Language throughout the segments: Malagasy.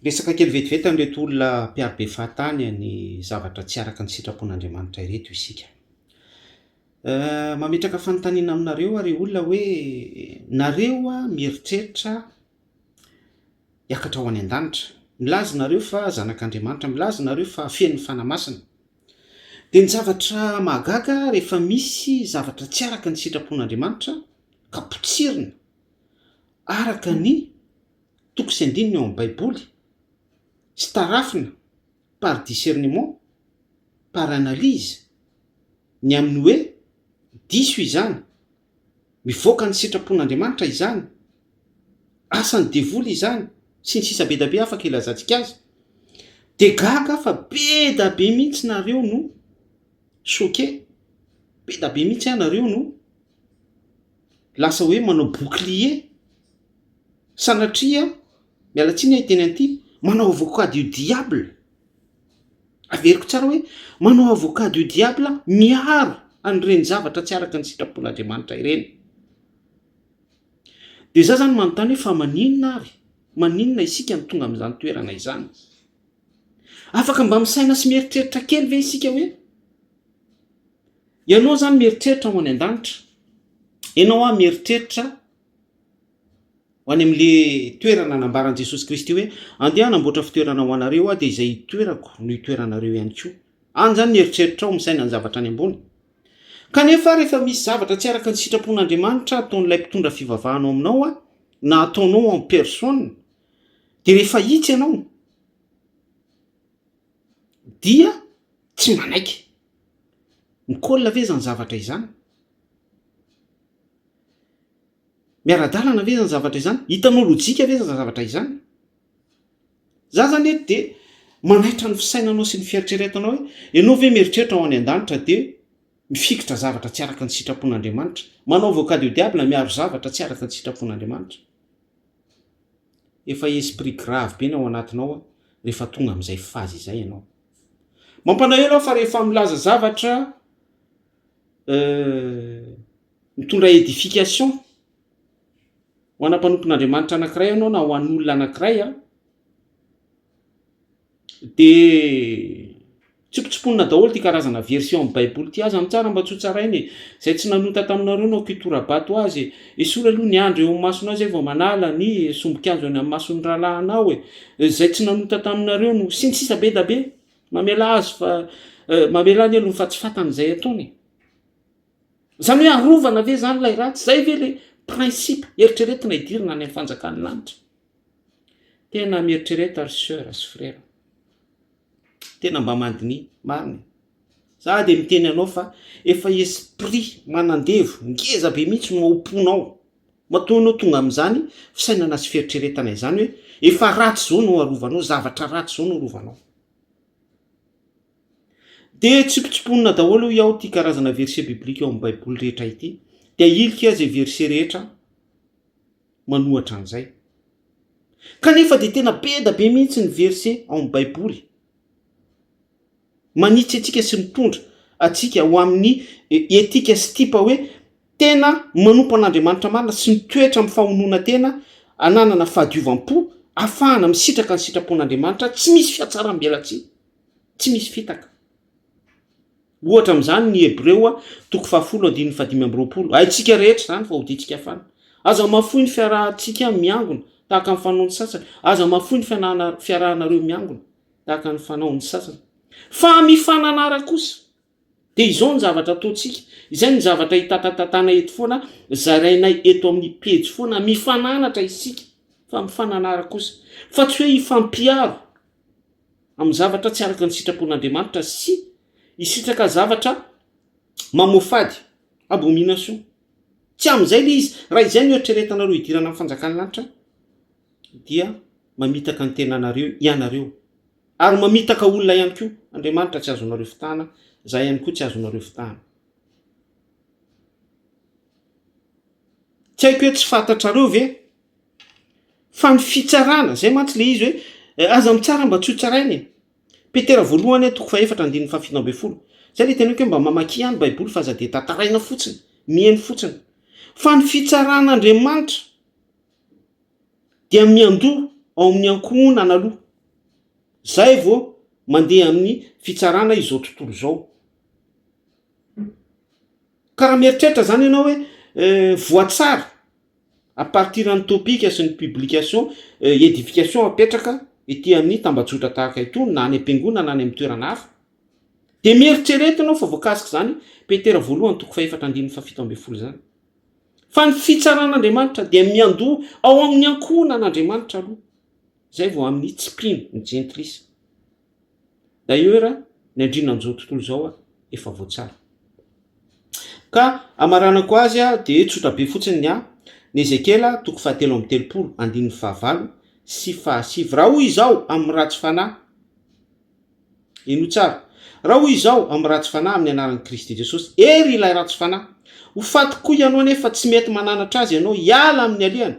Resaka kely vetivety an'ireto olona mpiaro-be fahatany ny zavatra tsy araka ny sitrapon'Andriamanitra ireto isika. Mametraka fanontaniana aminareo ary olona hoe nareo mieritreritra hiakatra ho any an-danitra. Milaza nareo fa zanak'Andriamanitra, milaza nareo fa fen'ny fanamasina. Dia ny zavatra mahagaga rehefa misy zavatra tsy araka ny sitrapon'Andriamanitra ka potsirina araka ny toko sy andininy eo amin'ny Baiboly sy tarafina par discernement, par analyse, ny amin'ny hoe diso izany, mivoaka ny sitrapon'Andriamanitra izany, asan'ny devoly izany, sy ny sisa be da be afaka ilazantsika azy, dia gaga fa be da be mihitsy nareo no choqué, be da be mihitsy nareo no lasa hoe manao bouclier, sanatria mialatsiny iteny an'ity, manao avocat du diable. Averiko tsara hoe manao avocat du diable miaro an'ireny zavatra tsy araka ny sitrapon'Andriamanitra ireny. Dia za zany manontany hoe fa maninona ary? Maninona isika ny tonga amin'izany toerana izany? Afaka mba misaina sy mieritreritra kely ve isika hoe ianao zany mieritreritra ho any an-danitra? Ianao mieritreritra ho any amin'le toerana nambaran'i Jesosy Kristy hoe andeha hanamboatra fitoerana ho anareo dia izay itoerako no itoeranareo ihany koa. Any zany mieritreritra misaina ny zavatra any ambony. Kanefa rehefa misy zavatra tsy araka ny sitrapon'Andriamanitra ataon'ilay mpitondra fivavahana aminao na ataonao en personne, dia rehefa hitsy ianao dia tsy manaiky. Mikolla ve zany zavatra izany? Miara-dalana ve zany zavatra izany? Hitanao lojika ve zany zavatra izany? Za zany eto dia manaitra ny fisainanao sy ny fieritreretanao hoe ianao ve mieritreritra ho any an-danitra dia mifikitra zavatra tsy araka ny sitrapon'Andriamanitra, manao avocat du diable miaro zavatra tsy araka ny sitrapon'Andriamanitra. Efa esprit grave be ny ao anatinao rehefa tonga amin'izay fazy izay ianao. Mampanahelo fa rehefa milaza zavatra mitondra édification ho ana mpanompon'Andriamanitra anankiray ianao na ho an'olona anankiray dia tsipitsiponna daholo ty karazana version amin'ny Baiboly ty. Aza mitsara mba tsy ho tsarainy izay tsy nanota taminareo no kitora-bato azy esola aloha ny andro eo amin'ny masonao zay vao manala ny sombokazo any amin'ny mason'ny rahalahinao izay tsy nanota taminareo no sy ny sisa be da be mamela azy fa mamela ny elo fa tsy fatan'izay ataony. Zany hoe arovana ve zany lay ratsy? Zay ve le principe eritreretina idirina any amin'ny fanjakan'ny lanitra? Tena mieritrereta ry sœur sy frère, tena mba mandiny marina. Za dia miteny anao fa efa esprit manandevo ngeza be mihitsy no aomponao matoanao tonga amin'izany fisainana sy fieritreretana izany hoe efa ratsy zao no arovanao, zavatra ratsy zao no arovanao. Dia tsipitsiponna daholo iaho ty karazana verset biblika eo amin'ny Baiboly rehetra ity, dia ilika izay verset rehetra manohatra an'izay. Kanefa dia tena be da be mihitsy ny verset ao amin'ny Baiboly manitsy atsika sy mitondra atsika ho amin'ny etika sy tipa hoe tena manompo an'Andriamanitra marina sy mitoetra amin'ny fahonona tena, ananana fahadiovam-po, ahafahana misitraka ny sitrapon'Andriamanitra, tsy misy fiatsaram-belatsy, tsy misy fitaka. Ohatra amin'izany ny Hebreo 10:5-20. Haitsika rehetra zany fa hoditsika fana. Aza mafoy ny fiarahantsika miangona tahaka ny fanaony sasany, aza mafoy ny fiarahanareo miangona tahaka ny fanaony sasany. Fa mifananara kosa dia izao ny zavatra ataontsika, izay ny zavatra hitatatana eto foana, zarainay eto amin'ny pejy foana, mifananatra isika fa mifananara kosa, fa tsy hoe hifampiaro amin'ny zavatra tsy araka ny sitrapon'Andriamanitra sy hisitraka zavatra mamofady, abomination. Tsy amin'izay le izy, raha izay ny eritreretanareo hidirana amin'ny fanjakan'ny lanitra dia mamitaka ny tenanareo ianareo, ary mamitaka olona ihany koa. Andriamanitra tsy azonareo fitahana, za ihany koa tsy azonareo fitahana. Tsy haiko hoe tsy fantatrareo ve fa ny fitsarana zay mantsy le izy hoe aza mitsara mba tsy ho tsarainy. Petera voalohany 4:7-7. Zay le tena hoe mba mamaky ihany Baiboly fa aza dia tantaraina fotsiny, mihaino fotsiny. Fa ny fitsaran'Andriamanitra dia miandoha ao amin'ny ankohonana aloha. zay vao mandeha amin'ny fitsarana izao tontolo zao. Karaha mieritreritra zany ianao hoe voatsara à partir ny topika sy ny publication édification apetraka ety amin'ny tambajotra tahaka itony na any am-piangona na any amin'ny toerana hafa, de mieritreretinao fa voakasika zany Petera voalohany toko 4:17 zany. Fa ny fitsaran'Andriamanitra dia miandoha ao amin'ny ankohonan'Andriamanitra aloha. Zay vao amin'ny tsipino ny gentlisy. D'ailleurs ny andrinan'izao tontolo zao efa voatsara. Ka amaranako azy de tsotra be fotsiny ny Ezekela toko 7:30 sy 9 raha hoy izao amin'ny ratsy fanahy. Ino tsara? Raha hoy izao amin'ny ratsy fanahy amin'ny anaran'i Kristy Jesosy, ery ilay ratsy fanahy. Ho faty koa ianao nefa tsy mety mananatra azy ianao hiala amin'ny alehany.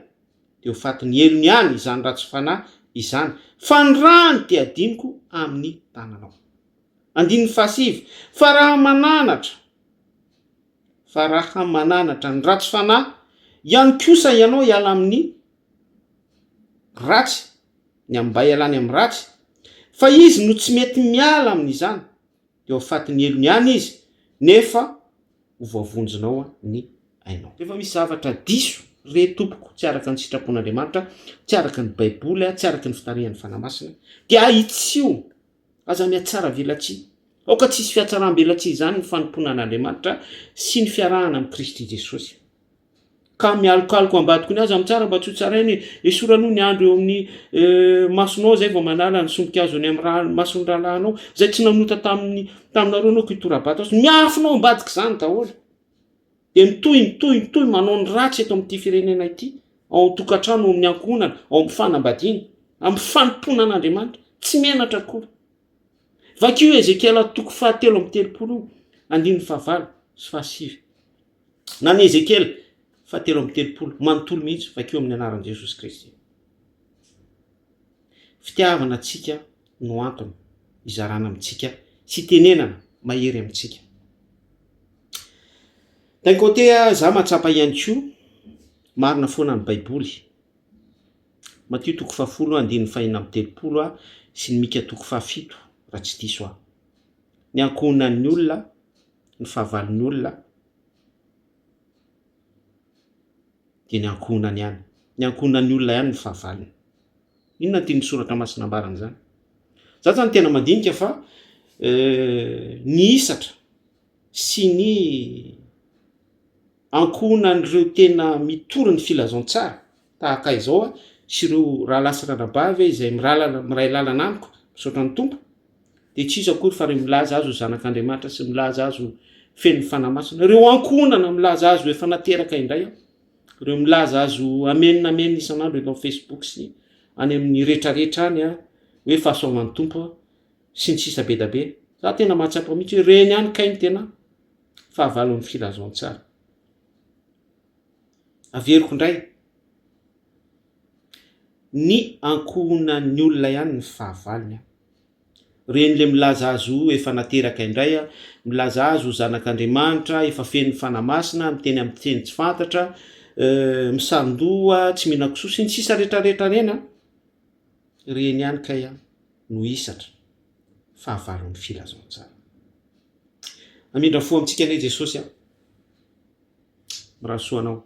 De ho faty ny elony ihany izany ratsy fanahy izany. Fa ny rany te adiniko amin'ny tananao. 9 fa raha mananatra ny ratsy fanahy ihany kosa ianao hiala amin'ny ratsy, ny mba hialany amin'ny ratsy, fa izy no tsy mety miala amin'izany, de ho faty ny elony ihany izy nefa ho voavonjinao ny ainao. Rehefa misy zavatra diso re tompoko tsy araka ny sitrapon'Andriamanitra, tsy araka ny Baiboly, tsy araka ny fitarihan'ny fanamasina, dia aitsio aza miatsara velatsia. Aoka tsisy fiatsaram-belatsia zany ny fanomponan'Andriamanitra sy ny fiarahana amin'ny Kristy Jesosy. Ka mialokaloka ambadiko ny azy amin'ny tsara mba tsy ho tsarainy esorano ny andro eo amin'ny masonao zay vao manala ny sombikazo ny amin'ny mason'ny rahalahinao zay tsy nanota taminareo anao kitorabata miafinao ambadika zany daholo. De mitohy manao ny ratsy eto amin'ity firenena ity, ao tokantrano, ao amin'ny ankohonana, ao amin'ny fanambadiana, amin'ny fanomponan'Andriamanitra, tsy menatra akory. Vakio Ezekela toko 7:30 sy 9. Na ny Ezekela 7:30 manontolo mihitsy vakio amin'ny anaran'i Jesosy Kristy. Fitiavana antsika no antony izarana amintsika sy tenenana mahery amintsika. D'un côté za matsapa ihany koa marina foana ny Baiboly. Matio toko 10:30 sy ny Mika toko 7 raha tsy diso aho. Ny ankohonan'ny olona, ny fahavalon'ny olona, dia ny ankohonany ihany. Ny ankohonan'ny olona ihany ny fahavalony. Inona ny soratra masinambarana zany? Za zany tena mandinika fa ny isatra sy ny ankohonan'ireo tena mitory ny filazantsara tahaka izao sy ireo rahalasy ranabavy izay miray lalana amiko misaotra ny tompo, de tsy izy akory fa reo milaza azy ho zanak'Andriamanitra sy milaza azy ho fen'ny fanamasina. Reo ankohonana milaza azy ho efa nateraka indray aho. Reo milaza azy ho amenina isan'andro eto amin'ny Facebook sy any amin'ny rehetrarehetra any hoe fahasoavan'ny tompo sy ny sisa be da be. Za tena mahatsapa mihitsy hoe reny ihany kainy tena fahavalon'ny filazantsara. Averiko indray, ny ankohonan'ny olona ihany ny fahavalony. Reny le milaza azy ho efa nateraka indray, milaza azy ho zanak'Andriamanitra, efa fen'ny fanamasina, miteny amin'ny teny tsy fantatra, misandoha, tsy mihinan-kisoa sy ny sisa rehetrarehetra reny, reny ihany kay no isatra fahavalon'ny filazantsara. Amindra fo amintsika anie Jesosy, mirahasoanao.